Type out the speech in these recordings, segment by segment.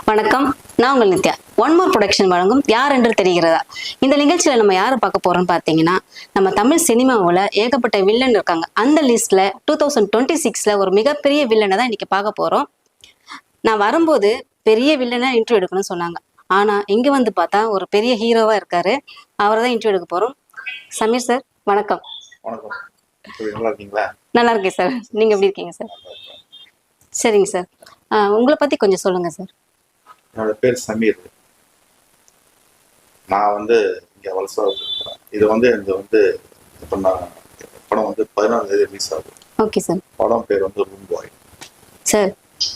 வணக்கம், நான் உங்கள் நித்யா. ஒன் மோர் ப்ரொடக்ஷன் வழங்கும் யார் என்று தெரிகிறதா. இந்த நிகழ்ச்சியில நம்ம யாரை பார்க்க போறோம்னு பார்த்தீங்கன்னா, நம்ம தமிழ் சினிமாவில் ஏகப்பட்ட வில்லன் இருக்காங்க. அந்த லிஸ்ட்ல 2026ல ஒரு மிகப்பெரிய வில்லனை தான் இன்னைக்கு பார்க்க போறோம். நான் வரும்போது பெரிய வில்லனை இன்டர்வியூ எடுக்கணும்னு சொன்னாங்க. ஆனா இங்க வந்து பார்த்தா ஒரு பெரிய ஹீரோவா இருக்காரு. அவரை தான் இன்டர்வியூ எடுக்க போறோம். சமீர் சார், வணக்கம். வணக்கம். நல்லா இருக்கீங்களா? நல்லா இருக்கேன் சார். நீங்க எப்படி இருக்கீங்க சார்? சரிங்க சார், உங்களை பத்தி கொஞ்சம் சொல்லுங்க சார். என்னோட பேர் சமீர். நான் இங்கே வலசா இருக்கிறேன். இது இப்போ நான் படம் 14 தேதி ரிலீஸ் ஆகுது. Okay sir. படம் பேர் ரூம் பாய். சார்,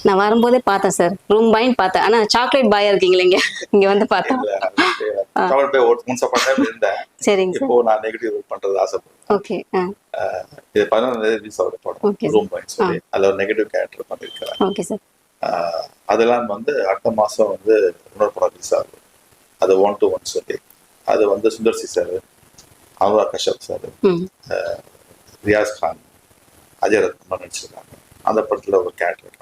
நான் வரும்போதே பார்த்தேன் சார், ரூம் பாய்ன்னு பார்த்தேன். ஆனா சாக்லேட் பாயா இருக்கீங்களா இங்க வந்து பார்த்தேன். சாக்லேட் பாய் ஒரு முன்சா பண்ண இருந்தேன். சரிங்க சார். இப்போ நான் நெகட்டிவ் பண்றது ஆசைப்படுறேன். ஓகே. இது 14 தேதி ரிலீஸ் ஆகுது படம் ரூம் பாய் சொல்லி. அதுல ஒரு நெகட்டிவ் கேரக்டர் பண்ணிருக்கேன். Okay sir. அதெல்லாம் அடுத்த மாசம் இன்னொரு படம் ரிலீஸ் ஆகுது. அது 1 to 1 சொல்லி. அது சுந்தர் சி சார், அனுராக் கஷ்யப் சார், ரியாஸ் கான், அஜய் ரத்னம் நடிச்சிருக்காங்க. அந்த படத்துல ஒரு கேரக்டர்.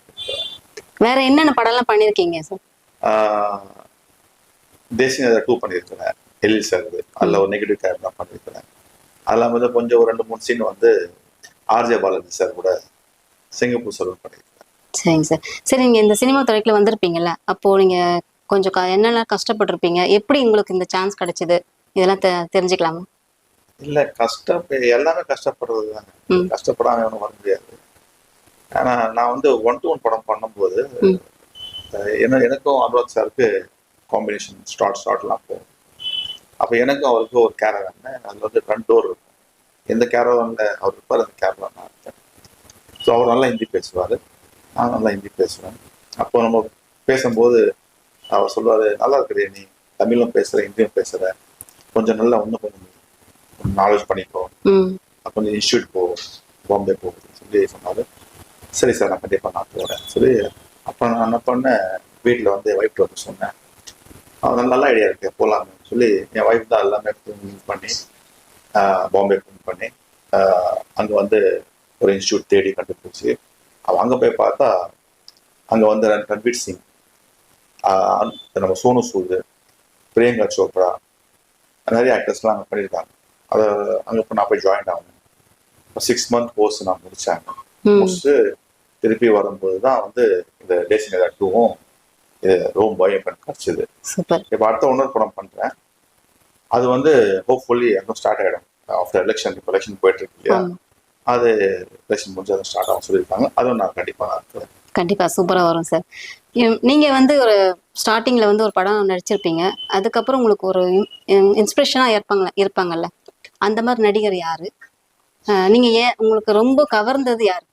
வேற என்னென்ன படம்லாம் பண்ணிருக்கீங்க சார்? தேசிய 2 பண்ணியிருக்கிறேன். எழில் சார், அதுல ஒரு நெகட்டிவ் கேரக்டர் தான் பண்ணியிருக்கிறேன். அதெல்லாம் கொஞ்சம் ஒரு 2-3 சீன் ஆர்ஜே பாலாஜி சார் கூட சிங்கப்பூர் சார் பண்ணியிருக்கேன். சரிங்க சார். சரி, நீங்க இந்த சினிமா துறைக்குள்ள வந்திருப்பீங்கல்ல, அப்போ நீங்க கொஞ்சம் என்னென்ன கஷ்டப்பட்டிருப்பீங்க, எப்படி உங்களுக்கு இந்த சான்ஸ் கிடைச்சது, இதெல்லாம் தெரிஞ்சுக்கலாமா? இல்ல, எல்லாமே கஷ்டப்படுறது தாங்க. கஷ்டப்படாம ஒன்றும் வர முடியாது. ஆனா நான் 1 to 1 படம் பண்ணும்போது எனக்கும் அனுராக் சாருக்கு காம்பினேஷன் ஸ்டார்ட்லாம் போகும். அப்போ எனக்கும் அவருக்கும் ஒரு கேரவான், அதுல 2 டோர் இருக்கும். எந்த கேரவான்ல அவர் இருப்பார், அந்த கேரவான் நான் இருப்பேன். ஸோ அவர் நல்லா ஹிந்தி பேசுவார், நான் நல்லா ஹிந்தி பேசுவேன். அப்போ நம்ம பேசும்போது அவர் சொல்லுவார், நல்லா இருக்கிறே, நீ தமிழும் பேசுற ஹிந்தியும் பேசுற, கொஞ்சம் நல்லா இன்னும் கொஞ்சம் நாலேஜ் பண்ணிக்கோ, கொஞ்சம் இன்ஸ்டியூட் போ, பாம்பே போகுது சொல்லி சொன்னார். சரி சார், நான் கண்டிப்பாக நான் போகிறேன் சொல்லி அப்போ நான் என்ன பண்ணேன், வீட்டில் ஒய்ஃப்ட்டு சொன்னேன். அவர் நல்ல ஐடியா இருக்கு, போகலான்னு சொல்லி என் ஒய்ஃப் தான் எல்லாமே மீட் பண்ணி பாம்பே ஃபோன் பண்ணி அங்கே ஒரு இன்ஸ்டியூட் தேடி கண்டுபிடிச்சி அங்கே போய் பார்த்தா அங்கே ரன்வீர் சிங், நம்ம சோனு சூது, பிரியங்கா சோப்ரா, நிறைய ஆக்டர்ஸ்லாம் அங்கே பண்ணியிருக்காங்க. அதை அங்கே நான் போய் ஜாயின் ஆகணும். 6 month கோர்ஸ் நான் முடிச்சாங்க. முடிச்சுட்டு திருப்பி வரும்போது தான் இந்த தேசிய 2வும் ரூம் பாய் கிடச்சிது. இப்போ அடுத்த இன்னொரு படம் பண்ணுறேன். அது ஹோப்ஃபுல்லி அங்கே ஸ்டார்ட் ஆகிடும். ஆஃப்டர் எலெக்ஷன் போயிட்டு இருக்கு இல்லையா, அது எலெக்ஷன் முடிஞ்சு அதை ஸ்டார்ட் ஆகும் சொல்லியிருக்காங்க. அதுவும் நான் கண்டிப்பாக கண்டிப்பா சூப்பரா வரும் சார். நீங்க ஒரு ஸ்டார்டிங்ல ஒரு படம் நடிச்சிருப்பீங்க, அதுக்கப்புறம் உங்களுக்கு ஒரு இன்ஸ்பிரேஷனா இருப்பாங்கல்ல, அந்த மாதிரி நடிகர் யாரு? நீங்க உங்களுக்கு ரொம்ப கவர்ந்தது யாரு?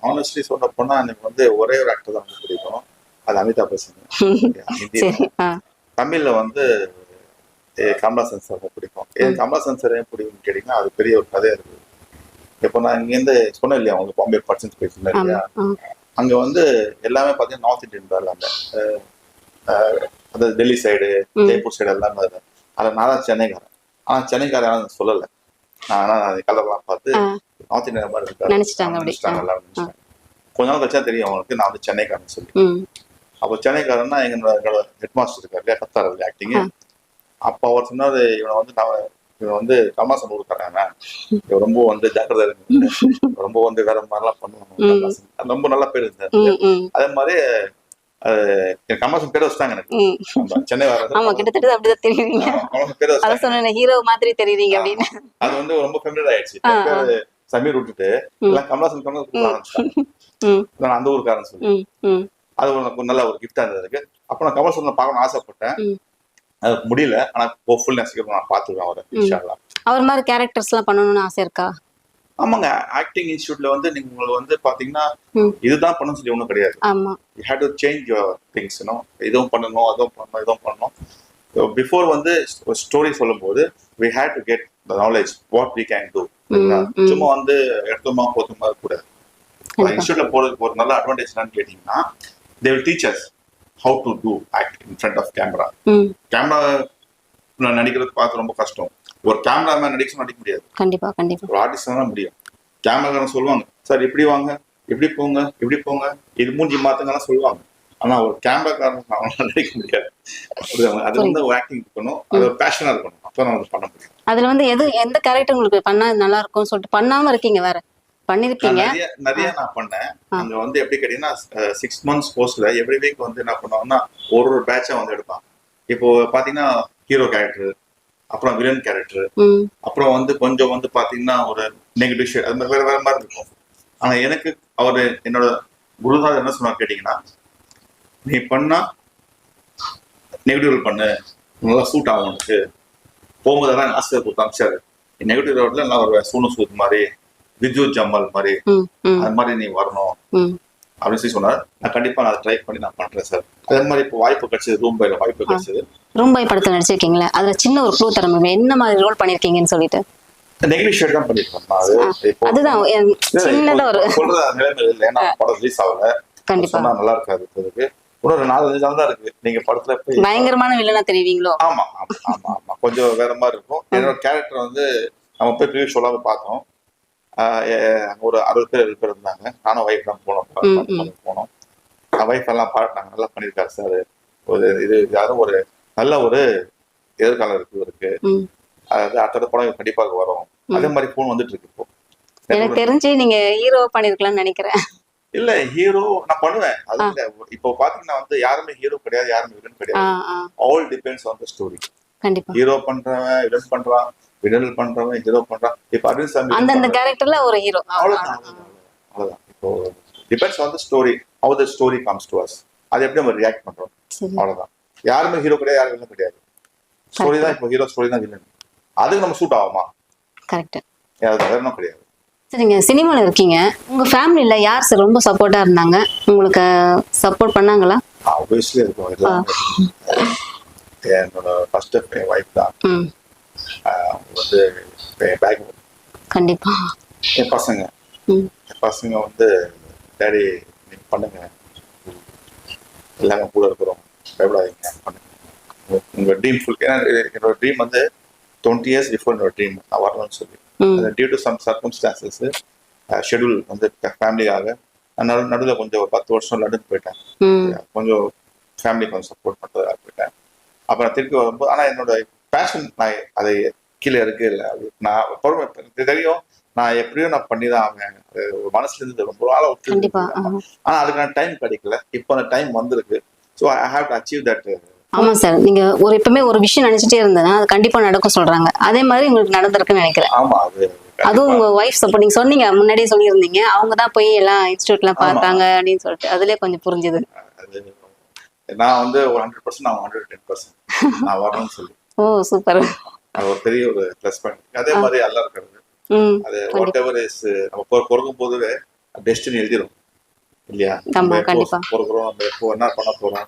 ஆனஸ்ட்லி சொல்ல போனா எனக்கு ஒரே ஒரு ஆக்டர் தான் பிடிக்கும், அது அமிதாப் பச்சன். தமிழ்ல கமலஹாசன் சார் பிடிக்கும். கமலஹாசன் சார் ஏன் பிடிக்கும்னு கேட்டீங்கன்னா, அது பெரிய ஒரு கதையா இருக்குது. இப்போ நான் இங்கேருந்து சொன்னேன் இல்லையா, அவங்க பாம்பே பர்சன்ஸ் போய் சொன்னேன் இல்லையா, அங்க எல்லாமே பார்த்தீங்கன்னா நார்த் இந்தியன் தான் எல்லாமே. அதாவது டெல்லி சைடு, ஜெய்ப்பூர் சைடு எல்லாமே அதில் நான் தான் சென்னைக்காரன். ஆனால் சென்னைக்காரன் யாரும் சொல்லலை. நான் கலர்லாம் பார்த்து நார்த் இந்தியன் மாதிரி இருக்காங்க எல்லாரும். கொஞ்ச நாள் கழிச்சா தெரியும் அவங்களுக்கு நான் சென்னைக்காரன் சொல்லி. அப்போ சென்னைக்காரன்னா எங்களோட ஹெட் மாஸ்டர் இருக்காரு இல்லையா, கத்தார் இல்லையா ஆக்டிங். அப்போ அவர் சொன்னாரு, இவன் கமலாசன் ஊருக்காரன், இவன் ரொம்ப ஜாக்கிரதை இருக்கு, ரொம்ப வேற மாதிரிலாம் பண்ணுவாங்க, ரொம்ப நல்ல பேர் இருந்தாரு. அதே மாதிரி கமலாசன் பேர் வச்சுட்டாங்க எனக்கு. சென்னை அது ரொம்ப ஃபெமிலியர் ஆயிடுச்சு. சமீர் விட்டுட்டு எல்லாம் கமலாசன் ஆரம்பிச்சிட்டாங்க, அந்த ஊருக்காரன் சொல்லி. அது ஒரு நல்ல ஒரு கிஃப்டா இருந்ததுக்கு. அப்ப நான் கமலாசன் பார்க்கணும்னு ஆசைப்பட்டேன், அது முடியல. ஆனா ஹோப்ஃபுல்லி நான் பார்த்துருவேன் அவரை இன்ஷா அல்லாஹ். அவர் மாதிரி கேரக்டர்ஸ் எல்லாம் பண்ணணும்னு ஆசை இருக்கா? ஆமாங்க, ஆக்டிங் இன்ஸ்டியூட்ல நீங்க உங்களுக்கு பாத்தீங்கன்னா இதுதான் பண்ணணும்னு சொல்லி ஒன்றும் கிடையாது. You have to change your things. இதுவும் பண்ணணும், அதுவும் பண்ணணும், இதுவும் பண்ணணும். பிஃபோர் ஒரு ஸ்டோரி சொல்லும்போது we had to get the knowledge what we can do. சும்மா எடுத்தோமா போதுமா கூடாது. இன்ஸ்டியூட்ல போறதுக்கு ஒரு நல்ல அட்வான்டேஜ் என்னன்னு கேட்டீங்கன்னா, they will teach us how to do act in front of camera. Camera நடிக்கிறது பார்த்து ரொம்ப கஷ்டம். ஒரு கேமராமேன் நடிக்க முடியாது. கண்டிப்பா கண்டிப்பா ஒரு ஆர்டிஸ்ட் தான் முடியும். கேமராக்காரன் சொல்லுவாங்க, சார் இப்படி வாங்க, இப்படி போங்க, இப்படி போங்க, இது மூஞ்சி மாத்துங்கலாம் சொல்லுவாங்க. ஆனா ஒரு கேமராக்காரன் அவனால நடிக்க முடியாது. அது வந்து ஒரு ஆக்டிங் இருக்கணும், அது ஒரு பேஷனா இருக்கணும், அப்ப நம்ம பண்ண முடியும். அதுல வந்து எந்த கேரக்டர் உங்களுக்கு பண்ணா நல்லா இருக்கும்னு சொல்லிட்டு பண்ணாம இருக்கீங்க வேற பண்ணிருப்பீங்க. நிறைய நான் பண்ணேன். அங்க வந்து எப்படி கேட்டீங்கன்னா 6 months கோர்ஸ்ல எவ்ரி வீக் வந்து என்ன பண்ணுவாங்கன்னா ஒரு பேட்சா வந்து எடுப்பாங்க. இப்போ பாத்தீங்கன்னா ஹீரோ கேரக்டர், அப்புறம் வில்லன் கேரக்டர், அப்புறம் வந்து கொஞ்சம் வந்து பாத்தீங்கன்னா ஒரு நெகட்டிவ் ஷேட், அது மாதிரி வேற வேற மாதிரி இருக்கும். ஆனா எனக்கு அவரு என்னோட குருநாதர் என்ன சொன்னார் கேட்டீங்கன்னா, நீ பண்ணா நெகட்டிவ் பண்ணு, நல்லா சூட் ஆகும் உனக்கு. போகும்போதெல்லாம் ஆசிரியர் கொடுத்து அமிச்சாரு, நெகட்டிவ் ரோட்ல நல்லா ஒரு சூனு சூத் மாதிரி, வித்யுத் ஜம்மல் மாதிரி, அது மாதிரி நீ வரணும் அப்படின்னு சொல்லி சொன்னார். நான் கண்டிப்பா நான் ட்ரை பண்ணி நான் பண்றேன் சார். அதே மாதிரி இப்போ வாய்ப்பு கிடைச்சது, ரூம்பாயில வாய்ப்பு கிடைச்சது. ரூம்பாய் படத்துல நடிச்சிருக்கீங்களா? அதுல சின்ன ஒரு க்ளூ தர முடியும், என்ன மாதிரி ரோல் பண்ணிருக்கீங்கன்னு சொல்லிட்டு. நெகட்டிவ் ஷேட் தான் பண்ணிருக்கேன். அதுதான் சின்னதா ஒரு சொல்ற நிலைமை இல்லை, ஏன்னா படம் ரிலீஸ் ஆகல. கண்டிப்பா நல்லா இருக்காது. இப்போதைக்கு ஒரு 4-5 நாள் தான் இருக்கு. நீங்க படத்துல போய் பயங்கரமான வில்லனா தெரிவிங்களோ? ஆமா ஆமா ஆமா ஆமா, கொஞ்சம் வேற மாதிரி இருக்கும். என்னோட கேரக்டர் வந்து நம்ம போய் ப்ரீவியூ ஷோலாம் பார்த்தோம். ஒரு 60 பேர் 70 பேர் இருந்தாங்க. நானும் ஒய்ஃப் தான் போனோம். ஒய்ஃப் எல்லாம் பாட்டாங்க, நல்லா பண்ணியிருக்காரு சார். ஒரு யாரும் ஒரு நல்ல ஒரு எதிர்காலம் இருக்கு. அதாவது அடுத்த படம் கண்டிப்பாக வரும். அதே மாதிரி போன் வந்துட்டு இருக்கு இப்போ. எனக்கு தெரிஞ்சு நீங்க ஹீரோ பண்ணிருக்கலாம்னு நினைக்கிறேன். இல்ல ஹீரோ நான் பண்ணுவேன். அது இல்ல, இப்போ பாத்தீங்கன்னா வந்து யாருமே ஹீரோ கிடையாது, யாருமே வில்லன் கிடையாது. All depends on the story. கண்டிப்பா ஹீரோ பண்றவன் வில்லன் பண்றான், வில்லன் பண்றவன் ஹீரோ பண்றான். இப்போ அரவிந்த் சாமி அந்த கேரக்டர்ல ஒரு ஹீரோ, அவ்வளவுதான். இப்போ depends on the story, how the story comes to us. அது எப்படி நம்ம ரியாக்ட் பண்றோம், அவ்வளவுதான். யாருமே ஹீரோ கிடையாது, யாரும் வில்லன் கிடையாது. ஸ்டோரி தான். இப்போ ஹீரோ ஸ்டோரி தான் வில்லன். அதுக்கு நம்ம சூட் ஆகுமா? கரெக்ட். வேற என்ன கிடையாது. சரிங்க, சினிமாவில் இருக்கீங்க, உங்க ஃபேமிலியில யார் சார் ரொம்ப சப்போர்ட்டா இருந்தாங்க? உங்களுக்கு சப்போர்ட் பண்ணாங்களா? ஆப்வியஸ்லி இருக்கும். என்னோட ஃபர்ஸ்ட் வைஃப் தான் வந்து பேக். கண்டிப்பா என் பசங்க வந்து டேடி நீங்க பண்ணுங்க, எல்லாமே கூட இருக்கிறோம், பயப்படாதீங்க, பண்ணுங்க, உங்க ட்ரீம் ஃபுல். ஏன்னா என்னோட ட்ரீம் வந்து 20 years பிஃபோர் என்னோட ட்ரீம் நான் வரணும்னு சொல்லி, due to some circumstances schedule வந்து ஃபேமிலியாக நடுவில் கொஞ்சம் 10 வருஷம் லண்டன் போயிட்டேன். கொஞ்சம் ஃபேமிலி கொஞ்சம் சப்போர்ட் பண்ணுறதுக்காக போயிட்டேன். அப்புறம் திருப்பி வரும்போது ஆனால் என்னோட பேஷன் நான் அதை கீழே இருக்கு இல்லை, நான் பொறுமை தெரியும், நான் எப்படியும் நான் பண்ணி தான் ஆவேன். ஒரு மனசுல இருந்து ரொம்ப நாளாக விட்டு, ஆனால் அதுக்கான டைம் கிடைக்கல. இப்போ அந்த டைம் வந்திருக்கு. So I have to achieve that. ஆமா சார், நீங்க எப்பவுமே ஒரு விஷயம் நினைச்சிட்டே இருந்தேன்னா அது கண்டிப்பா நடக்கும் சொல்றாங்க. அதே மாதிரி உங்களுக்கு நடந்திருக்குன்னு நினைக்கிறேன். ஆமா, அதுவும் உங்க ஒய்ஃப் சப்போர்ட். நீங்க சொன்னீங்க, முன்னாடியே சொல்லியிருந்தீங்க, அவங்க தான் போய் எல்லாம் இன்ஸ்டியூட்லாம் பார்த்தாங்க அப்படின்னு சொல்லிட்டு. அதுலயே கொஞ்சம் புரிஞ்சுது. நான் வந்து 100% நான் 110% நான் வரணும்னு சொல்லி. ஓ சூப்பர். அது ஒரு பெரிய ஒரு ப்ளஸ் பாயிண்ட். அதே மாதிரி எல்லாம் இருக்கிறது. அது வாட் எவர் இஸ், நம்ம பிறக்கும் போதுவே டெஸ்டினி எழுதிடும் இல்லையா? நம்ம எப்போ பிறக்கிறோம், நம்ம எப்போ என்ன பண்ண போறோம்,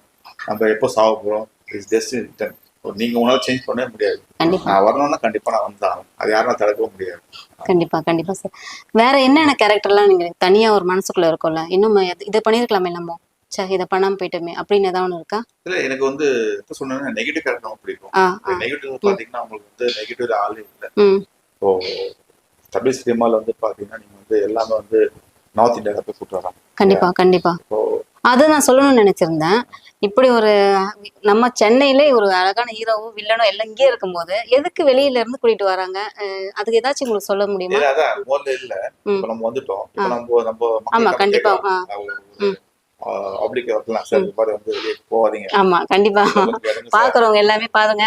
நம்ம எப்போ சாக போறோம், இஸ் டெஸ்டினி ரிட்டன். நீங்க உங்களால சேஞ்ச் பண்ணவே முடியாது. நான் வரணும்னா கண்டிப்பா நான் வந்தான், அது யாரும் தடுக்கவும் முடியாது. கண்டிப்பா சார். வேற என்னென்ன கேரக்டர்லாம் நீங்க தனியா ஒரு மனசுக்குள்ள இருக்கும்ல, இன்னும் இதை பண்ணிருக்கலாமே, நம்ம இதை பண்ணாம போயிட்டோமே அப்படின்னு ஏதாவது ஒண்ணு இருக்கா? இல்ல, எனக்கு வந்து எப்ப சொன்னா நெகட்டிவ் கேரக்டர் ரொம்ப பிடிக்கும். நெகட்டிவ் பாத்தீங்கன்னா உங்களுக்கு வந்து நெகட்டிவ் ஆளே இல்லை. இப்போ தமிழ் சினிமால வந்து பாத்தீங்கன்னா நீங்க வந்து எல்லாமே வந்து நார்த் இந்தியால போய் கூட்டு வராங்க. கண்டிப்பா அதை நான் சொல்லணும்னு நினைச்சிருந்தேன். இப்படி ஒரு நம்ம சென்னையில ஒரு அழகான ஹீரோவும் வில்லனும் எல்லாம் இங்கே இருக்கும்போது எதுக்கு வெளியில இருந்து கூட்டிட்டு வராங்க? அதுக்கு ஏதாச்சும் உங்களுக்கு சொல்ல முடியுமா? இல்ல, நம்ம வந்துட்டோம். ஆமா கண்டிப்பா போவாதீங்க. ஆமா கண்டிப்பா பாக்குறவங்க எல்லாமே பாருங்க,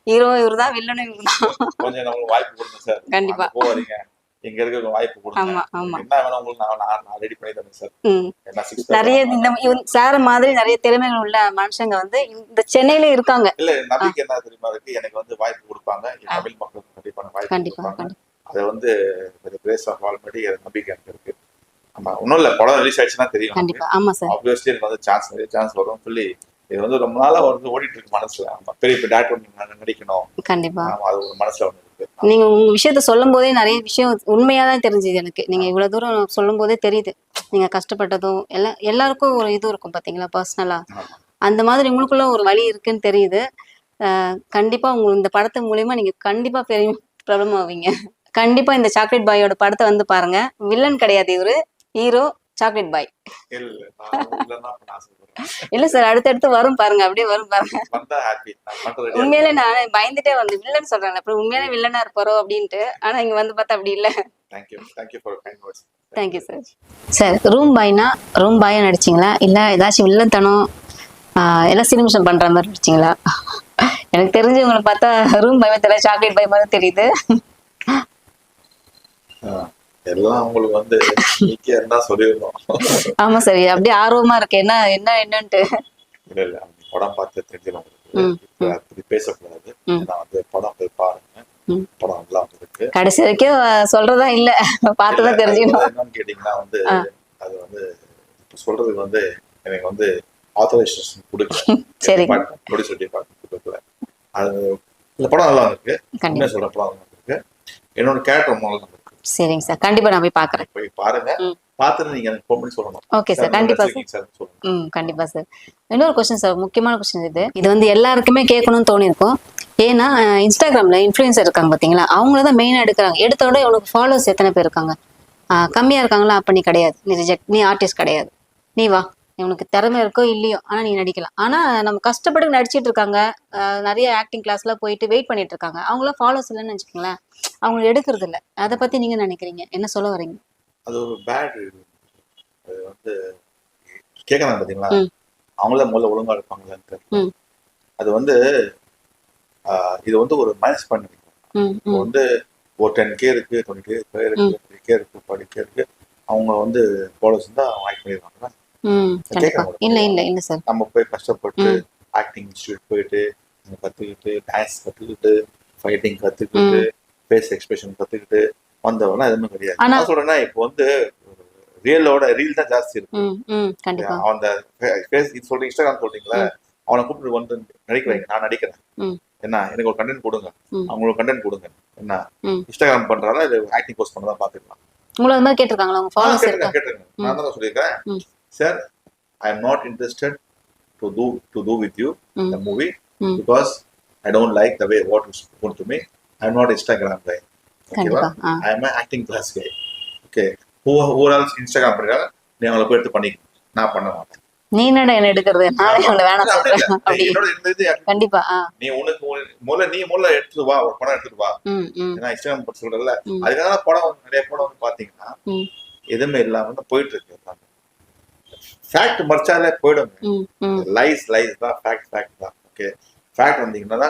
ஹீரோ இவருதான், வில்லனும் இவருதான். கொஞ்சம் நம்மளுக்கு வாய்ப்பு கொடுங்க சார். கண்டிப்பா போவாதீங்க, இங்க இருக்க வாய்ப்பு கொடுங்க. என்ன வேணும் உங்களுக்கு நான் ரெடி பண்ணி தரேன் சார். நிறைய இந்த சார மாதிரி நிறைய திறமைகள் உள்ள மனுஷங்க வந்து இந்த சென்னையில இருக்காங்க. இல்ல, நம்பிக்கை என்ன தெரியுமா இருக்கு, எனக்கு வந்து வாய்ப்பு கொடுப்பாங்க. தமிழ் மக்களுக்கு கண்டிப்பா வாய்ப்பு கொடுப்பாங்க. அதை வந்து கிரேஸ் ஆஃப் ஆல்ரெடி நம்பிக்கை எனக்கு இருக்கு. ஆமா, ஒன்றும் இல்லை, படம் ரிலீஸ் ஆயிடுச்சுன்னா தெரியும். கண்டிப்பா ஆமா சார். ஆப்வியஸ்லி எனக்கு வந்து நிறைய சான்ஸ் வரும் சொல்லி இது வந்து ரொம்ப நாளா வந்து ஓடிட்டு இருக்கு மனசுல. பெரிய டேரக்டர் நடிக்கணும். கண்டிப்பா அது ஒரு மனசுல ஒன்று இருக்கு. நீங்க உங்க விஷயத்த சொல்லும் போதே நிறைய விஷயம் உண்மையாதான் தெரிஞ்சுது எனக்கு. நீங்க இவ்வளவு தூரம் சொல்லும் போதே தெரியுது, நீங்க கஷ்டப்பட்டதும் எல்லாருக்கும் ஒரு இது இருக்கும் பாத்தீங்களா, பர்சனலா. அந்த மாதிரி உங்களுக்குள்ள ஒரு வழி இருக்குன்னு தெரியுது. கண்டிப்பா உங்களுக்கு இந்த படத்து மூலியமா நீங்க கண்டிப்பா பெரிய பிரபலம் ஆவீங்க. கண்டிப்பா இந்த சாக்லேட் பாயோட படத்தை வந்து பாருங்க. வில்லன் கிடையாது இவரு, ஹீரோ சாக்லேட் பாய். இல்ல, நான் இல்ல சார், அடுத்தடுத்து வரும் பாருங்க, அப்படியே வரும் பாருங்க. வந்தா ஹாப்பி. நான் பண்றது உண்மையிலே நான் பயந்துட்டே வந்து வில்லன் சொல்றேன், அப்புறம் உண்மையிலே வில்லனா இருப்பாரோ அப்படின்ட்டு. ஆனா இங்க வந்து பார்த்தா அப்படி இல்ல. Thank you for kind words. Thank you sir. Sir, room பாய்னா ரூம் பாயா நடிச்சிங்களா, இல்ல ஏதாச்சும் வில்லத்தனம் எல்லாம் சினிமிஷன் பண்ற மாதிரி நடிச்சிங்களா? எனக்கு தெரிஞ்சு உங்களை பார்த்தா ரூம் பாய் தெரியல, சாக்லேட் பாய் மாதிரி தெரியுது. எல்லாம் உங்களுக்கு வந்து ஈஸியா இருந்தா சொல்லிருந்தோம். ஆமா சார், அப்படியே ஆர்வமா இருக்கு, என்ன என்ன என்னன்ட்டு. இல்ல இல்ல, அந்த படம் பார்த்து தெரிஞ்சிடும் உங்களுக்கு. இப்ப அதை பத்தி பேசக்கூடாது. ஏன்னா வந்து படம் போய் பாருங்க. படம் நல்லா வந்திருக்கு. கடைசி வரைக்கும் சொல்றதா இல்ல, பார்த்துதான் தெரிஞ்சுக்கணும். என்னன்னு கேட்டீங்கன்னா வந்து அது வந்து இப்ப சொல்றதுக்கு வந்து எனக்கு வந்து ஆத்தரைசேஷன் கொடுக்கல. சரி. ப்ரொடியூசர் டிபார்ட்மெண்ட் கொடுக்கல. அது இந்த படம் நல்லா இருக்கு. என்ன சொல்ற படம் நல்லா இருக்கு. என்னோட கேரக்டர் நல்லா இருக்கு. சரிங்க சார், கண்டிப்பா நான் போய் பாக்குறேன். போய் பாருங்க. பார்த்துட்டு நீங்க எனக்கு ஃபோன் பண்ணி சொல்லணும். ஓகே சார், கண்டிப்பா சார். கண்டிப்பா சார். இன்னொரு கொஸ்டின் சார், முக்கியமான கொஸ்டின் இது வந்து எல்லாருக்குமே கேட்கணும்னு தோணி இருக்கும். ஏன்னா இன்ஸ்டாகிராம்ல இன்ஃப்ளூயன்சர் இருக்காங்க பாத்தீங்களா, அவங்களதான் மெயினா எடுக்கிறாங்க. எடுத்தோட உனக்கு ஃபாலோவர்ஸ் எத்தனை பேர் இருக்காங்க, கம்மியா இருக்காங்களா, அப்ப நீ கிடையாது, நீ ரிஜெக்ட், நீ ஆர்டிஸ்ட் கிடையாது, நீ வா, உனக்கு திறமை இருக்கோ இல்லையோ ஆனா நீ நடிக்கலாம். ஆனா நம்ம கஷ்டப்பட்டு நடிச்சிட்டு இருக்காங்க, நிறைய ஆக்டிங் கிளாஸ்ல போயிட்டு வெயிட் பண்ணிட்டு இருக்காங்க, அவங்களாம் ஃபாலோவர்ஸ் இல்லைன்னு வச்சுக்கோங்களேன், அவங்க எடுக்கிறது இல்ல. அதை பத்தி நீங்க நினைக்கிறீங்க, என்ன சொல்ல வரீங்க? அது ஒரு பேட். அது வந்து கேட்கறாங்க பாத்தீங்களா, அவங்கள முதல்ல ஒழுங்கா இருப்பாங்களான்னு. அது வந்து இது வந்து ஒரு மைனஸ் பண்ணி வந்து ஒரு 10K இருக்கு, 20K இருக்கு, 30K இருக்கு, 40K இருக்கு, அவங்க வந்து ஃபாலோவர்ஸ் தான் அவங்க ஆக்ட் பண்ணிடுவாங்க. இல்ல இல்ல இல்ல சார், நம்ம போய் கஷ்டப்பட்டு ஆக்டிங் இன்ஸ்டியூட் போயிட்டு கத்துக்கிட்டு, டான்ஸ் கத்துக்கிட்டு, ஃபைட்டிங் கத்துக்கிட்டு, ஃபேஸ் எக்ஸ்பிரஷன் கத்துக்கிட்டு வந்தவனா எதுவுமே கிடையாது. நான் சொல்றேன்னா இப்போ வந்து ரீல் தான் ஜாஸ்தி இருக்கு. அந்த சொல்றீங்க இன்ஸ்டாகிராம் சொல்றீங்களா, அவனை கூப்பிட்டு வந்து நடிக்க வைங்க, நான் நடிக்கிறேன், என்ன எனக்கு ஒரு கண்டென்ட் கொடுங்க, அவங்களுக்கு கண்டென்ட் கொடுங்க, என்ன இன்ஸ்டாகிராம் பண்றாங்க, இது ஆக்டிங் போஸ்ட் பண்ணதான் பாத்துக்கலாம். உங்களை வந்து கேட்டிருக்காங்களா உங்க ஃபாலோவர்ஸ்? கேட்டிருக்கேன். நான் தான் சொல்லியிருக்கேன், sir I am not interested to do with you the movie because I don't like the way what is shown to me. I am not Instagram guy. Okay, I am an acting class guy. Okay, who else Instagram பண்றாங்க, நீ அவங்கள போய் எடுத்து பண்ணிக்க, நான் பண்ண மாட்டேன். நீ என்னடா என்ன எடுக்கிறது, நானே அவங்கள வேணாம் சொல்றேன். அப்படி கண்டிப்பா நீ முதல்ல எடுத்துட்டு வா, ஒரு படம் எடுத்துட்டு வா. ஏன்னா இன்ஸ்டாகிராம் பத்தி சொல்றல, அதுக்காக படம் நிறைய படம் வந்து பாத்தீங்கன்னா எதுவுமே இல்லாம போயிட்டு இருக்கு. ஃபேக்ட் மறைச்சாலே போயிடும். லைஸ் தான், ஃபேக்ட் தான். ஓகே, ஃபேக்ட் வந்தீங்கன்னா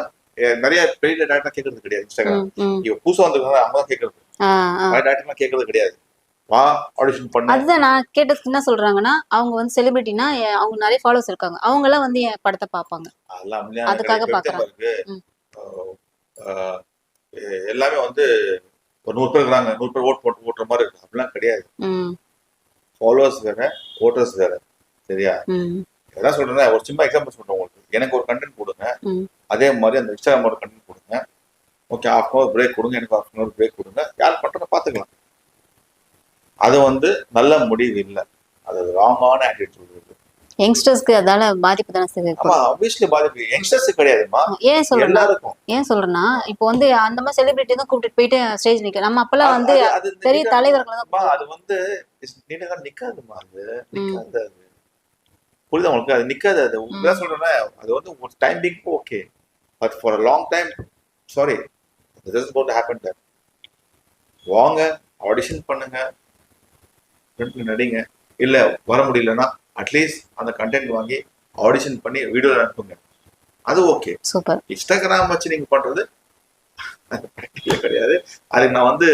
நிறைய பெரிய டேரக்டர் கேட்கறது கிடையாது. இன்ஸ்டாகிராம் இப்போ புதுசா வந்திருக்காங்க, அவங்க தான் கேட்கறது. டேரக்டர்லாம் கேட்கறது கிடையாது. வா ஆடிஷன் பண்ணு. அதுதான் நான் கேட்டது. என்ன சொல்றாங்கன்னா, அவங்க வந்து செலிபிரிட்டினா அவங்க நிறைய ஃபாலோவர்ஸ் இருக்காங்க, அவங்க எல்லாம் வந்து என் படத்தை பார்ப்பாங்க, அதுக்காக பாக்குறாங்க. எல்லாமே வந்து ஒரு 100 பேர் இருக்காங்க, 100 பேர் ஓட்டுற மாதிரி இருக்கு. அப்படிலாம் கிடையாது. ஃபாலோவர்ஸ் வேற, ஓட்டர்ஸ் வேற. சரியா? எதாவது சொல்றேன், ஒரு சின்ன எக்ஸாம்பிள் சொல்றேன் உங்களுக்கு. எனக்கு ஒரு கண்டென்ட் கொடுங்க, அதே மாதிரி அந்த இன்ஸ்டாகிராம் ஒரு கண்டென்ட் கொடுங்க. ஓகே, ½ hour பிரேக் கொடுங்க, எனக்கு ½ hour பிரேக் கொடுங்க, யார் பண்றத பாத்துக்கலாம். அது வந்து நல்ல முடிவு இல்லை, அது ராங்கான ஆட்டிடியூட். யங்ஸ்டர்ஸ்க்கு அதால பாதிப்பு தானே சார் இருக்கு. ஆமா, ஆப்வியஸ்லி பாதிப்பு. யங்ஸ்டர்ஸ் கிடையாதுமா. ஏன் சொல்றேன்னா இப்போ வந்து அந்த மாதிரி செலிபிரிட்டி தான் கூப்பிட்டு போயிட்டு ஸ்டேஜ் நிக்க, நம்ம அப்பெல்லாம் வந்து பெரிய தலைவர்கள் தான். அது வந்து நிக்காதுமா, அது நிக்காது. புரியுதா உங்களுக்கு? அது நிக்காது. அது உண்மையா சொல்றேன்னா, அது வந்து ஒரு டைம் பிங் okay, but for a long time sorry, this is going to happen there. வாங்க, ஆடிஷன் பண்ணுங்க, நடிங்க. இல்ல வர முடியலன்னா அட்லீஸ்ட் அந்த கண்டென்ட் வாங்கி ஆடிஷன் பண்ணி வீடியோ அனுப்புங்க, அது ஓகே. சூப்பர். இன்ஸ்டாகிராம் வச்சு நீங்க பண்றது கிடையாது. அதுக்கு நான் வந்து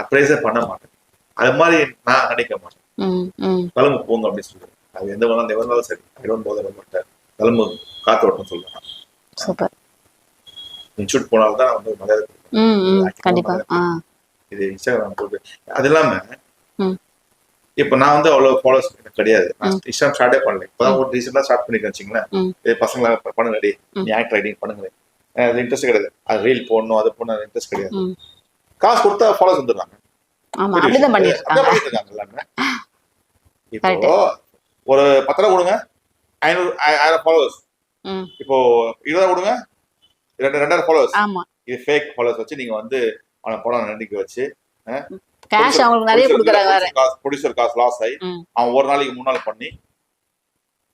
அப்ரைஸே பண்ண மாட்டேன். அது மாதிரி நான் நடிக்க மாட்டேன். கிளம்பு போங்க அப்படின்னு சொல்றேன். அது எந்த வந்தாலும் சரி, ஐ டோன்ட் பாதர் மாட்டேன். கிளம்பு, காத்து ஓட்டம் சொல்லுவேன். சூப்பர். இன்ஸ்டியூட் போனால்தான் நான் வந்து மரியாதை. கண்டிப்பா. இது இன்ஸ்டாகிராம் போட்டு அது இல்லாம இப்ப நான் வந்து அவ்வளவு ஃபாலோஸ் கிடையாது. இன்ஸ்டாகிராம் ஸ்டார்டே பண்ணல, இப்பதான் ஒரு ரீசெண்டா ஸ்டார்ட் பண்ணிருக்கேன் வச்சுங்களேன். பசங்களை பண்ணுங்க, நீ ஆக்ட் ரைட்டிங் பண்ணுங்க, அது இன்ட்ரெஸ்ட் கிடையாது. அது ரீல் போடணும், அது போடணும், இன்ட்ரெஸ்ட் கிடையாது. காசு கொடுத்தா ஃபாலோஸ் வந்துடுறாங்க. எல்லாமே இப்போ ஒரு 10 ரூபா கொடுங்க, 500 ஃபாலோவர்ஸ். இப்போ 20 கொடுங்க, 2000 ஃபாலோவர்ஸ். இது ஃபேக் ஃபாலோவர்ஸ் வச்சு நீங்க வந்து அவனை படம் நடிக்க வச்சு கேஷ் அவங்களுக்கு நிறைய கொடுக்கறாங்க. ப்ரொடியூசர் காசு லாஸ் ஆகி அவன் ஒரு நாளைக்கு 3 நாள் பண்ணி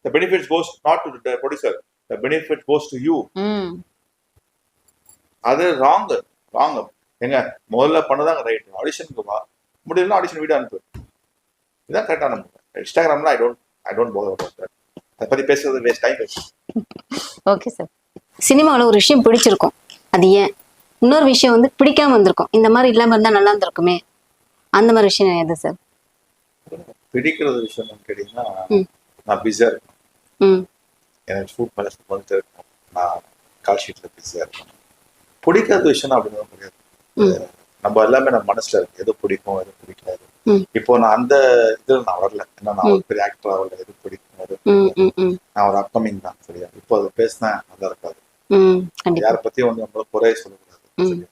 the benefits goes not to the producer, the benefit goes to you. அது ராங். எங்க முதல்ல பண்ணதாங்க ரைட். ஆடிஷனுக்கு வா, முடியல ஆடிஷன் வீடியோ அனுப்பு, இதுதான் கரெக்டான முறை. இன்ஸ்டாகிராம்ல I don't bother about that. அதை பத்தி பேசுறது waste time waste. Okay sir. சினிமாவில் ஒரு விஷயம் பிடிச்சிருக்கும், அது ஏன் இன்னொரு விஷயம் வந்து பிடிக்காம வந்திருக்கும், இந்த மாதிரி இல்லாம இருந்தா நல்லா இருந்திருக்குமே, அந்த மாதிரி விஷயம் எது சார்? பிடிக்கிறது விஷயம் கேட்டீங்கன்னா, நான் பிஸியா இருக்கேன், எனக்கு ஃபுட் மேல வந்துட்டு இருக்கும், நான் கால் ஷீட்ல பிஸியா இருக்கேன். பிடிக்காத விஷயம் அப்படின்னு கிடையாது. நம்ம எல்லாமே நம்ம மனசுல இருக்கு, எது பிடிக்கும் எது பிடிக்காது. இப்போ நான் அந்த இதுல நான் வரல, ஏன்னா நான் ஒரு பெரிய ஆக்டர் ஆகல, எது பிடிக்கும் எது பிடிக்காது. நான் ஒரு அப்கமிங் தான், சரியா? இப்போ அது பேசினா நல்லா இருக்காது, யார பத்தியும் வந்து நம்மள குறைய சொல்லக்கூடாது, சரியா?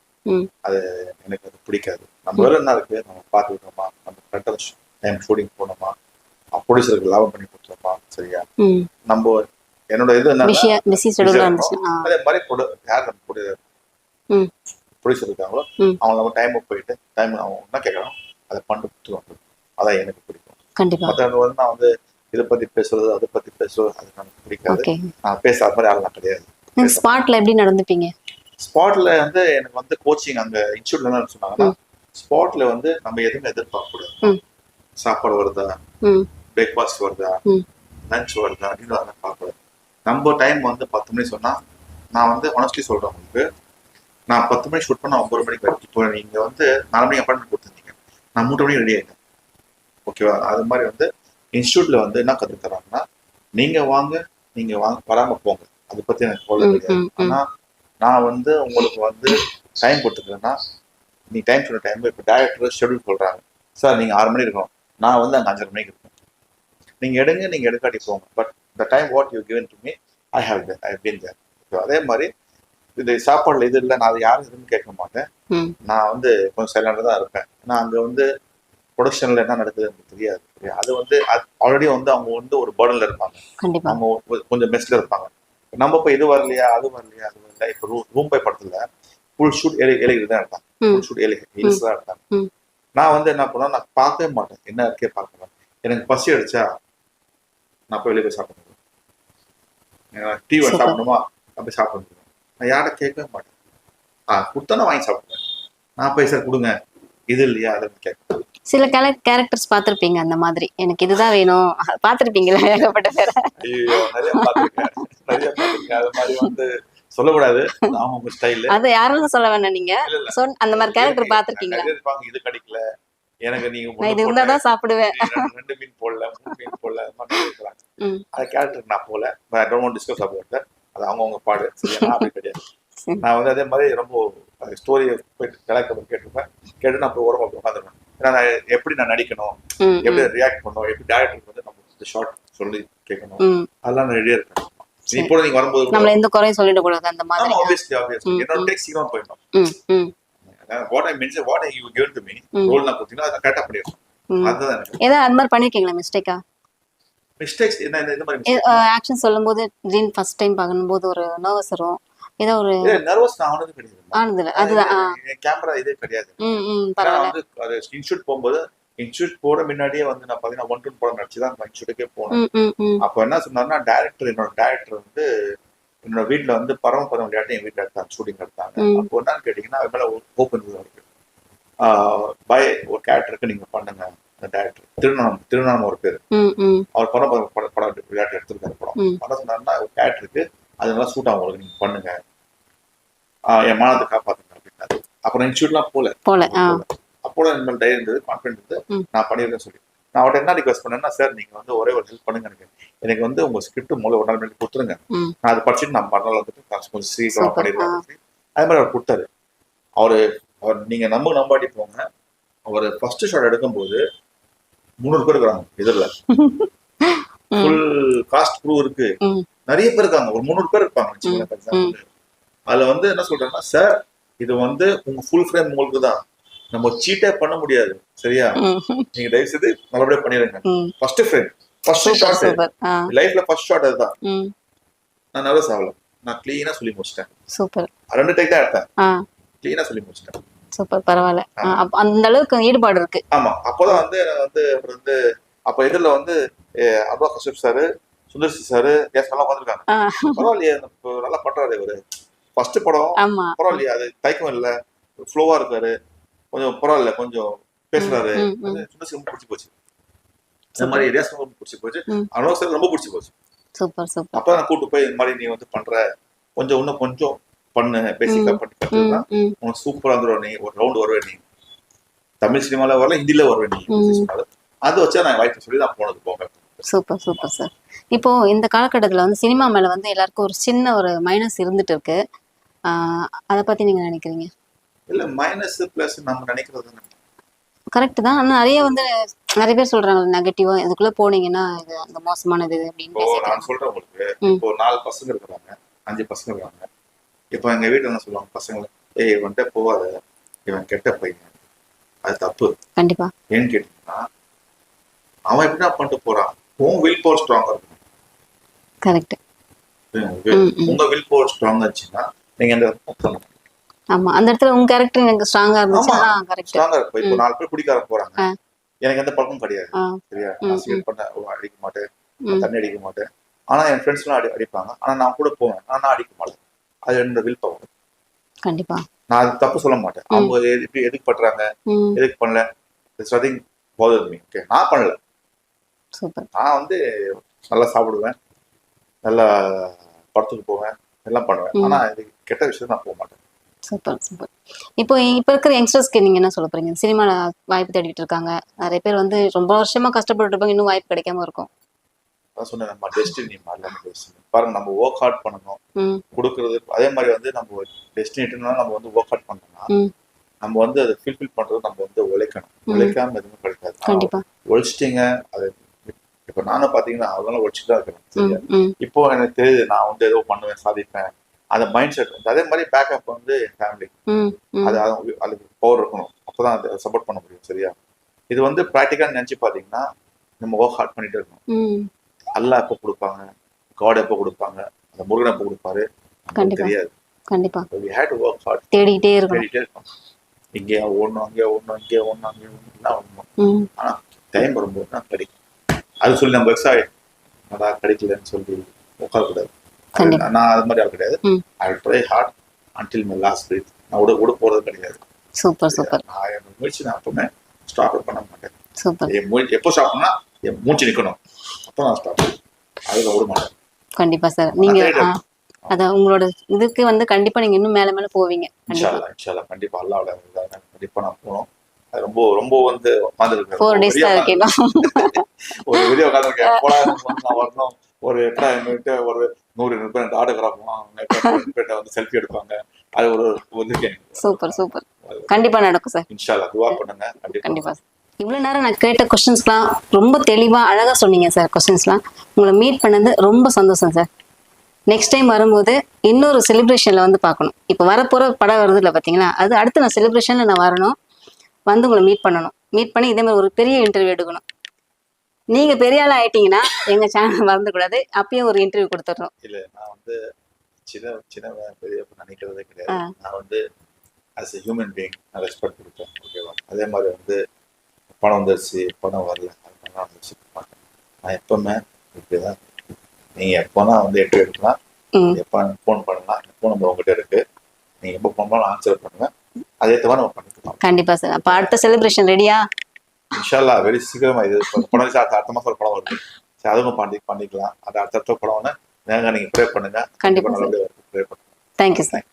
அது எனக்கு அது பிடிக்காது. நம்ம வேலை என்ன இருக்கு, நம்ம பார்த்துக்கிட்டோமா, நம்ம கரெக்டாக டைம் ஷூட்டிங் போனோமா, ப்ரொடியூசருக்கு லாபம் பண்ணி கொடுத்தோமா, சரியா? நம்ம என்னோட இது என்ன, அதே மாதிரி யார் நம்ம ப்ரொடியூசர் இருக்காங்களோ அவங்க நம்ம டைமுக்கு போயிட்டு டைம் அவங்க என்ன கேட்கணும் அதை பண்ணி கொடுத்துருவாங்க. அதான் எனக்கு பிடிக்கும். மற்ற வந்து நான் வந்து இதை பத்தி பேசுறது அதை பத்தி பேசுறது அது எனக்கு பிடிக்காது. நான் பேசாத மாதிரி ஆள் நான் கிடையாது. ஸ்பாட்ல எப்படி நடந்துப்பீங்க? ஸ்பாட்ல வந்து எனக்கு வந்து கோச்சிங் அங்க இன்ஸ்டியூட்ல என்ன சொன்னாங்கன்னா, ஸ்பாட்ல வந்து நம்ம எதுவுமே எதிர்பார்க்க கூடாது. சாப்பாடு வருதா, பிரேக்ஃபாஸ்ட் வருதா, லஞ்ச் வருதா அப்படின்னு அதெல்லாம் பார்க்கக்கூடாது. நம்ம டைம் வந்து 10 மணி சொன்னா, நான் வந்து ஹானஸ்ட்லி சொல்றேன் உங்களுக்கு, நான் 10 மணி ஷூட் பண்ண 9 மணிக்கு வரும். இப்போ நீங்க வந்து 4 மணிக்கு அப்பாயின்மெண்ட் கொடுத்துருந்தீங்க, நான் 3 மணிக்கு ரெடி ஆயிட்டேன். ஓகேவா? அது மாதிரி வந்து இன்ஸ்டியூட்ல வந்து என்ன கற்று தராங்கன்னா, நீங்க வராம போங்க, அதை பத்தி எனக்கு போல கிடையாது. ஆனா நான் வந்து உங்களுக்கு வந்து டைம் கொடுத்துருக்கேன்னா, நீ டைம் சொன்ன டைம், இப்போ டைரக்டர் ஷெடியூல் சொல்றாங்க, சார் நீங்க 6 மணி இருக்கணும், நான் வந்து அங்கே 5:30 மணிக்கு இருக்கேன், நீங்க எடுங்க, நீங்க எடுக்காட்டி போங்க, but the time what you given to me I have been there. அதே மாதிரி இது சாப்பாடுல இது இல்லை, நான் அது யாரும் எதுவும் கேட்க மாட்டேன். நான் வந்து கொஞ்சம் சைலண்டா தான் இருப்பேன். நான் அங்க வந்து ப்ரொடக்ஷன்ல என்ன நடக்குதுன்னு எனக்கு தெரியாது. அது வந்து ஆல்ரெடி வந்து அவங்க வந்து ஒரு பேர்டன்ல இருப்பாங்க, அவங்க கொஞ்சம் மெஸ்ல இருப்பாங்க. நம்ம போய் இது வரலையா அது வரலையா அது வரல. இப்போ ரூம் பை படத்துல ஃபுல் ஷூட் ஏழைகள் தான் எடுத்தாங்க, ஃபுல் ஷூட் ஏழைகள் தான் எடுத்தாங்க. நான் வந்து என்ன பண்ணேன், நான் பார்க்கவே மாட்டேன், என்ன இருக்கே பார்க்கலாம். எனக்கு பசி அடிச்சா நான் போய் வெளியே போய் சாப்பிடுவேன், டீ சாப்பிடணுமா அப்படி சாப்பிடுவேன். நான் யாரை கேட்கவே மாட்டேன், கொடுத்தானே வாங்கி சாப்பிடுவேன். நான் போய் சார் கொடுங்க இது இல்லையா அதை கேட்க. சில கேரக்டர்ஸ் பார்த்திருப்பீங்க அந்த மாதிரி, எனக்கு இதுதான் வேணும் பார்த்திருப்பீங்களா? ஏகப்பட்ட பேர். ஐயோ நிறைய பார்த்திருக்கேன். அது மாதிரி வந்து சொல்லக்கூடாது, அவங்க ஸ்டைல். அது யாரும் சொல்ல வேணாம், நீங்க அந்த மாதிரி கேரக்டர் பார்த்திருக்கீங்களா? இது கிடைக்கல எனக்கு, நீங்க இது இருந்தாதான் சாப்பிடுவேன், 2 மீன் போடல 3 மீன் போடல, அந்த கேரக்டர் நான் போல. I don't want to discuss about that. அது அவங்கவுங்க பாடு, சரியா? அப்படி கிடையாது. நான் வந்து அதே மாதிரி ரொம்ப ஸ்டோரியை போயிட்டு கலெக்டர் கேட்டு நான் போய் ஓரமா உட்காந்துருவேன். ஏன்னா நான் எப்படி நான் நடிக்கணும், எப்படி ரியாக்ட் பண்ணணும், எப்படி டேரக்டருக்கு வந்து நம்ம ஷார்ட் சொல்லி கேட்கணும், அதெல்லாம் நான் ரெடியா இருக்கேன். இப்போ நீங்க வரும்போது நம்மள எந்த குறையும் சொல்லிட கூடாது அந்த மாதிரி. ஆப்வியஸ்லி என்னோட டேக் சீக்கிரம் போயிடும். what I mentioned, what you given to me role நான் கொடுத்தீங்கன்னா அதை கரெக்டா பண்ணிடுறேன். அதுதான் ஏதாவது அது மாதிரி பண்ணிருக்கீங்களா மிஸ்டேக்கா? மிஸ்டேக்ஸ் என்ன இந்த மாதிரி ஆக்ஷன் சொல்லும்போது திடீர்னு ஃபர்ஸ்ட் டைம் பார்க்கும்போது ஒரு நர்வஸ் வரும், ஏதோ ஒரு நர்வஸ் நான் ஆனது கிடையாது. ஆனதுல அதுதான் கேமரா இதே கிடையாது. பரவாயில்லை. அது இன்ஷூட் போகும்போது இன்ஷூட் போட முன்னாடியே வந்து நான் பாத்தீங்கன்னா 1-2 படம் நடிச்சுதான் இன்ஷூட்டுக்கே போனேன். அப்போ என்ன சொன்னாருன்னா, என்னோட டேரக்டர் வந்து என்னோட வீட்டுல வந்து பரமபதம் விளையாட்டு என் வீட்டுல எடுத்தாங்க, ஷூட்டிங் எடுத்தாங்க. அப்போ என்னன்னு கேட்டீங்கன்னா, அது மேல ஓப்பன் இருக்கு, பை ஒரு கேரக்டருக்கு நீங்க பண்ணுங்க. அந்த டேரக்டர் திருநாமம் ஒரு பேரு, அவர் பரமபதம் படம் விளையாட்டு எடுத்திருக்காரு படம். என்ன சொன்னாருன்னா, ஒரு கேரக்டருக்கு அது நல்லா சூட் ஆகும், உங்களுக்கு நீங்க பண்ணுங்க, என் மானத்தை காப்பாத்துங்க அப்படின்னாரு. அப்புறம் இன்ஸ்டியூட்லாம் போல அப்போ இந்த டைரி இருந்தது, கான்ஃபிடன்ட் இருந்தது, நான் பண்ணிருக்கேன்னு சொல்லி நான் அவர்கிட்ட என்ன ரிக்வெஸ்ட் பண்ணேன்னா, சார் நீங்க வந்து ஒரே ஒரு ஹெல்ப் பண்ணுங்க, எனக்கு வந்து உங்க ஸ்கிரிப்ட் மூலம் 1 நாள் முன்னாடி கொடுத்துருங்க, நான் அதை படிச்சுட்டு நான் மறுநாள் வந்துட்டு கொஞ்சம் சீக்கிரம் பண்ணிருக்கேன். அதே மாதிரி அவர் கொடுத்தாரு. அவர் நீங்க நம்பாட்டி போங்க, அவர் ஃபர்ஸ்ட் ஷாட் எடுக்கும்போது 300 பேர் இருக்காங்க எதிரில, ஃபுல் காஸ்ட் க்ரூ இருக்கு, நிறைய பேர் இருக்காங்க, ஒரு 300 பேர் இருப்பாங்க. அதுல வந்து என்ன சொல்றேன்னா, சார் இது வந்து உங்க ஃபுல் ஃப்ரேம் உங்களுக்கு தான், நம்ம சீட்டே பண்ண முடியாது, சரியா? நீங்க தயவு செய்து நல்லபடியா பண்ணிடுங்க. ஃபர்ஸ்ட் ஃப்ரேம் ஃபர்ஸ்ட் ஷாட் லைஃப்ல ஃபர்ஸ்ட் ஷாட் அதுதான். நான் நர்வஸ் ஆகல, நான் கிளீனா சொல்லி முடிச்சிட்டேன். சூப்பர். 2 டேக் தான் எடுத்தேன், கிளீனா சொல்லி முடிச்சிட்டேன். சூப்பர், பரவாயில்ல. அந்த அளவுக்கு ஈடுபாடு இருக்கு. ஆமா. அப்போதான் வந்து அப்ப எதிரில வந்து அப்துல் கஷீப் சார், சுந்தர்சி சார் எல்லாம் வந்திருக்காங்க. பரவாயில்லையே நல்லா பண்றாரு இவரு. ஃபர்ஸ்ட் படம் ஆமா பரவாயில்லையா, அது தயக்கம் இல்லை, ஃப்ளோவா இருக்காரு, கொஞ்சம் பரவாயில்ல, கொஞ்சம் பேசுறாரு. சுந்தர்சி ரொம்ப பிடிச்சி போச்சு. இந்த மாதிரி ஏரியாஸ் ரொம்ப பிடிச்சி போச்சு. அனோக் சார் ரொம்ப பிடிச்சி போச்சு. Super super. அப்ப நான் கூட்டு போய் இந்த மாதிரி நீ வந்து பண்ற, கொஞ்சம் இன்னும் கொஞ்சம் பண்ணு, பேசிக்கா பண்ணி கத்துக்கலாம், உனக்கு சூப்பரா வந்துடும், நீ ஒரு ரவுண்ட் வருவே, நீ தமிழ் சினிமால வரல, ஹிந்தில வருவே நீ. அது வச்சா நான் வாய்ப்பு சொல்லி நான் போனது போங்க. Super super sir. இப்போ இந்த காலகட்டத்துல வந்து சினிமா மேல வந்து எல்லாருக்கும் ஒரு சின்ன ஒரு மைனஸ் இருந்துட்டு இருக்கு. அதை பத்தி நீங்க நினைக்கிறீங்க? இல்ல, மைனஸ் பிளஸ் நம்ம நினைக்கிறது கரெக்ட் தான். ஆனா நிறைய வந்து நிறைய பேர் சொல்றாங்க நெகட்டிவா, இதுக்குள்ள போனீங்கன்னா இது அந்த மோசமானது அப்படின்னு. நான் சொல்றேன் உங்களுக்கு, இப்போ 4 பசங்க இருக்கிறாங்க, 5 பசங்க இருக்காங்க. இப்போ எங்க வீட்டுல என்ன சொல்லுவாங்க பசங்களை, ஏய் இவன்கிட்ட போவாத, இவன் கெட்ட பையன், அது தப்பு. கண்டிப்பா. ஏன்னு கேட்டீங்கன்னா, அவன் எப்படின்னா பண்ணிட்டு போறான், உன் வில் பவர் ஸ்ட்ராங்கா இருக்கும். கரெக்ட். உங்க வில் பவர் ஸ்ட்ராங்கா இருந்துச்சுன்னா நீங்க அந்த ஆமா, அந்த இடத்துல உங்க கேரக்டர் எனக்கு ஸ்ட்ராங்கா இருந்துச்சு. கரெக்ட், ஸ்ட்ராங்கா இருக்கும். இப்போ 4 பேர் குடிக்கார போறாங்க, எனக்கு எந்த பழக்கமும் கிடையாது, சரியா, நான் சிகரெட் பண்ண அடிக்க மாட்டேன், தண்ணி அடிக்க மாட்டேன். ஆனா என் ஃப்ரெண்ட்ஸ் எல்லாம் அடிப்பாங்க, ஆனா நான் கூட போவேன், ஆனா நான் அடிக்க மாட்டேன். அது என்னோட வில் பவர். கண்டிப்பா நான் அது தப்பு சொல்ல மாட்டேன். அவங்க எதுக்கு பண்றாங்க, எதுக்கு பண்ணல, ஓகே, நான் பண்ணல. நான் வந்து நல்லா சாப்பிடுவேன், நல்லா படத்துக்கு போவேன், எல்லாம் பண்ணுவேன். ஆனா இது கெட்ட விஷயம் நான் போக மாட்டேன். Super super. இப்போ இருக்கிற யங்ஸ்டர்ஸ்க்கு நீங்க என்ன சொல்ல போறீங்க? சினிமால வாய்ப்பு தேடிட்டு இருக்காங்க, நிறைய பேர் வந்து ரொம்ப வருஷமா கஷ்டப்பட்டு இருப்பாங்க, இன்னும் வாய்ப்பு கிடைக்காம இருக்கும். சொன்னேன், நம்ம டெஸ்டினி பாருங்க, நம்ம ஒர்க் ஹார்ட் பண்ணணும், கொடுக்கறது. அதே மாதிரி வந்து நம்ம டெஸ்டினிட்டுனா நம்ம வந்து ஒர்க் ஹார்ட் பண்ணோம்னா நம்ம வந்து அதை ஃபுல்ஃபில் பண்றது, நம்ம வந்து உழைக்கணும். உழைக்காம எதுவுமே கிடைக்காது. கண்டிப்பா உழைச்சிட்டீங்க. அது இப்ப நானும் பாத்தீங்கன்னா அதெல்லாம் உழைச்சுட்டு தான் இருக்கிறேன், சரியா. இப்போ எனக்கு தெரியுது நான் வந்து ஏதோ பண்ணுவேன், சாதிப்பேன், அந்த மைண்ட் செட் வந்து. அதே மாதிரி பேக்கப் வந்து என் ஃபேமிலி, அதுக்கு பவர் இருக்கணும், அப்பதான் அதை சப்போர்ட் பண்ண முடியும், சரியா. இது வந்து ப்ராக்டிக்கலா நினைச்சு பாத்தீங்கன்னா நம்ம ஒர்க் ஹார்ட் பண்ணிட்டு இருக்கணும். அல்லாஹ் எப்போ கொடுப்பாங்க, காட் எப்போ கொடுப்பாங்க, அந்த முருகன் எப்போ கொடுப்பாரு தெரியாது. கண்டிப்பா we had to work hard, தேடிட்டே இருக்கணும். இங்கே ஓடணும், அங்கே ஓடணும், இங்கே ஓடணும், அங்கே ஓடணும். ஆனா டைம் வரும்போது தான் கிடைக்கும். அது சொல்லி நம்ம எக்ஸாய் நல்லா கிடைக்கலன்னு சொல்லி உட்காரக்கூடாது. நான் அது மாதிரி கிடையாது. I will try hard until my last breath. நான் விட போறது கிடையாது. Super super. நான் என் முயற்சி நான் எப்பவுமே ஸ்டாப் பண்ண மாட்டேன். சூப்பர். எப்போ ஸ்டாப் பண்ணா என் மூச்சு நிக்கணும், அப்போ நான் ஸ்டாப் அதுல விட மாட்டேன். கண்டிப்பா சார். நீங்க அதான் உங்களோட இதுக்கு வந்து கண்டிப்பா நீங்க இன்னும் மேல மேல போவீங்க. இன்ஷால்லா கண்டிப்பா அல்லாஹ்வோட கண்டிப்பா நான் போறோம். ரொம்ப ரொம்ப வந்து உட்காந்துருக்கேன். 4 days தான் இருக்கேன். ஒரு வீடியோ உட்காந்துருக்கேன். போனா நான் வரணும், ஒரு எட்டா என்கிட்ட ஒரு 100 பேர் ஆட்டோகிராஃப் வந்து செல்ஃபி எடுப்பாங்க. அது ஒரு வந்துருக்கேன். Super super. கண்டிப்பா நடக்கும் சார். இன்ஷால்லா துவா பண்ணுங்க. கண்டிப்பா. இவ்வளவு நேரம் நான் கேட்ட கொஸ்டின்ஸ்லாம் ரொம்ப தெளிவா அழகா சொன்னீங்க சார். கொஸ்டின்ஸ்லாம் உங்களை மீட் பண்ணது ரொம்ப சந்தோஷம் சார். நெக்ஸ்ட் டைம் வரும்போது இன்னொரு செலிப்ரேஷன்ல வந்து பார்க்கணும். இப்போ வரப்போற படம் வருது இல்லை பார்த்தீங்களா, அது அடுத்து நான் செலிப்ரேஷன்ல நான் வரணும், வந்து உங்களை மீட் பண்ணணும். மீட் பண்ணி இதே மாதிரி ஒரு பெரிய இன்டர்வியூ எடுக்கணும். நீங்க பெரிய ஆள் ஆயிட்டீங்கன்னா எங்க சேனல் மறந்துக்கூடாது, அப்பயும் ஒரு இன்டர்வியூ கொடுத்துடணும். இல்ல, நான் வந்து சின்ன பெரிய நினைக்கிறதே கிடையாது. நான் வந்து ஆஸ் எ ஹியூமன் பீயிங் நான் ரெஸ்பெக்ட் கொடுப்பேன், ஓகேவா. அதே மாதிரி வந்து பணம் வந்துருச்சு, பணம் வரல, அதனால வந்துருச்சு மாட்டேன். நான் எப்பவுமே இப்படிதான். நீங்க எப்போனா வந்து இன்டர்வியூ எடுக்கலாம், எப்போ ஃபோன் பண்ணலாம், ஃபோன் நம்பர் உங்ககிட்ட இருக்கு, நீங்க எப்போ ஃபோன் பண்ணாலும் ஆன்சர் பண்ணுங்க. அதே தவிர நம்ம பண்ணிக்கலாம். கண்டிப்பா சார். அப்ப அடுத்த செலிப்ரேஷன் ரெடியா? இன்ஷால்லா வெரி சீக்கிரமா. இது படம் அடுத்த மாசம் ஒரு படம் வருது, சரி அதுவும் பண்ணிக்கலாம். அது அடுத்த படம் நீங்க ப்ரே பண்ணுங்க. கண்டிப்பா நல்லபடியா ப்ரே பண்ணுங்க. Thank you sir.